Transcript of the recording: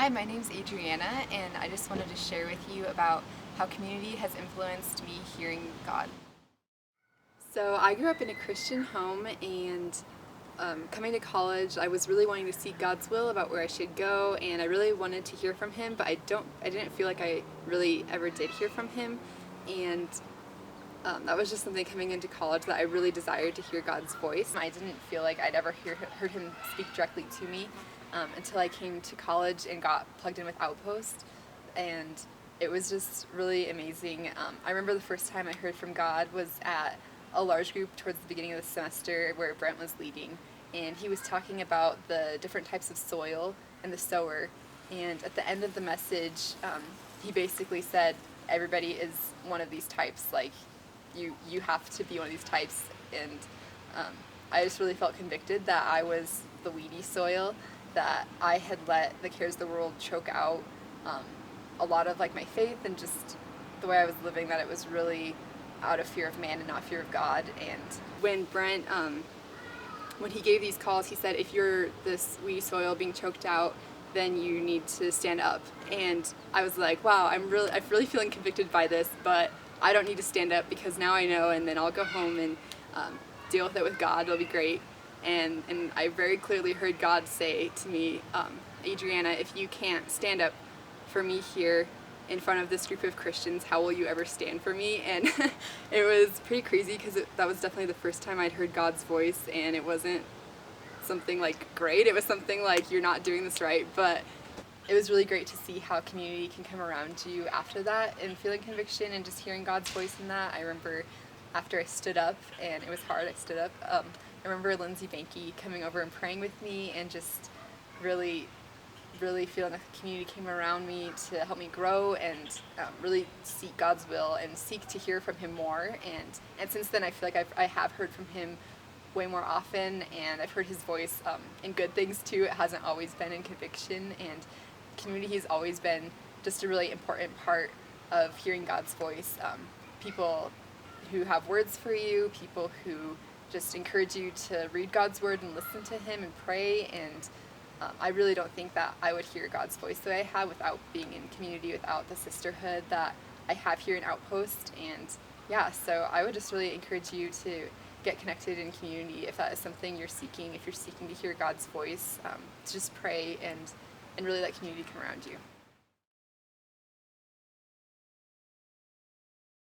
Hi, my name's Adrianna, and I just wanted to share with you about how community has influenced me hearing God. So I grew up in a Christian home, and coming to college, I was really wanting to seek God's will about where I should go, and I really wanted to hear from Him, but I didn't feel like I really ever did hear from Him, and that was just something coming into college that I really desired to hear God's voice. I didn't feel like I'd ever heard Him speak directly to me until I came to college and got plugged in with Outpost, and it was just really amazing. I remember the first time I heard from God was at a large group towards the beginning of the semester where Brent was leading, and he was talking about the different types of soil and the sower, and at the end of the message he basically said everybody is one of these types, like you have to be one of these types, and I just really felt convicted that I was the weedy soil, that I had let the cares of the world choke out a lot of like my faith and just the way I was living, that it was really out of fear of man and not fear of God. And when Brent, when he gave these calls, he said, if you're this weedy soil being choked out, then you need to stand up. And I was like, wow, I'm really feeling convicted by this, but I don't need to stand up because now I know, and then I'll go home and deal with it with God. It'll be great. And I very clearly heard God say to me, Adrianna, if you can't stand up for me here in front of this group of Christians, how will you ever stand for me? And it was pretty crazy because that was definitely the first time I'd heard God's voice, and it wasn't something like great. It was something like, you're not doing this right, but it was really great to see how community can come around you after that and feeling conviction and just hearing God's voice in that. I remember after I stood up, and it was hard, I stood up, I remember Lindsay Banky coming over and praying with me, and just really feeling like the community came around me to help me grow and really seek God's will and seek to hear from Him more. And since then I feel like I have heard from Him way more often, and I've heard His voice in good things too. It hasn't always been in conviction, and community has always been just a really important part of hearing God's voice. People who have words for you, people who just encourage you to read God's word and listen to Him and pray, and I really don't think that I would hear God's voice the way I have without being in community, without the sisterhood that I have here in Outpost. And yeah, so I would just really encourage you to get connected in community if that is something you're seeking, if you're seeking to hear God's voice, to just pray and really let community come around you.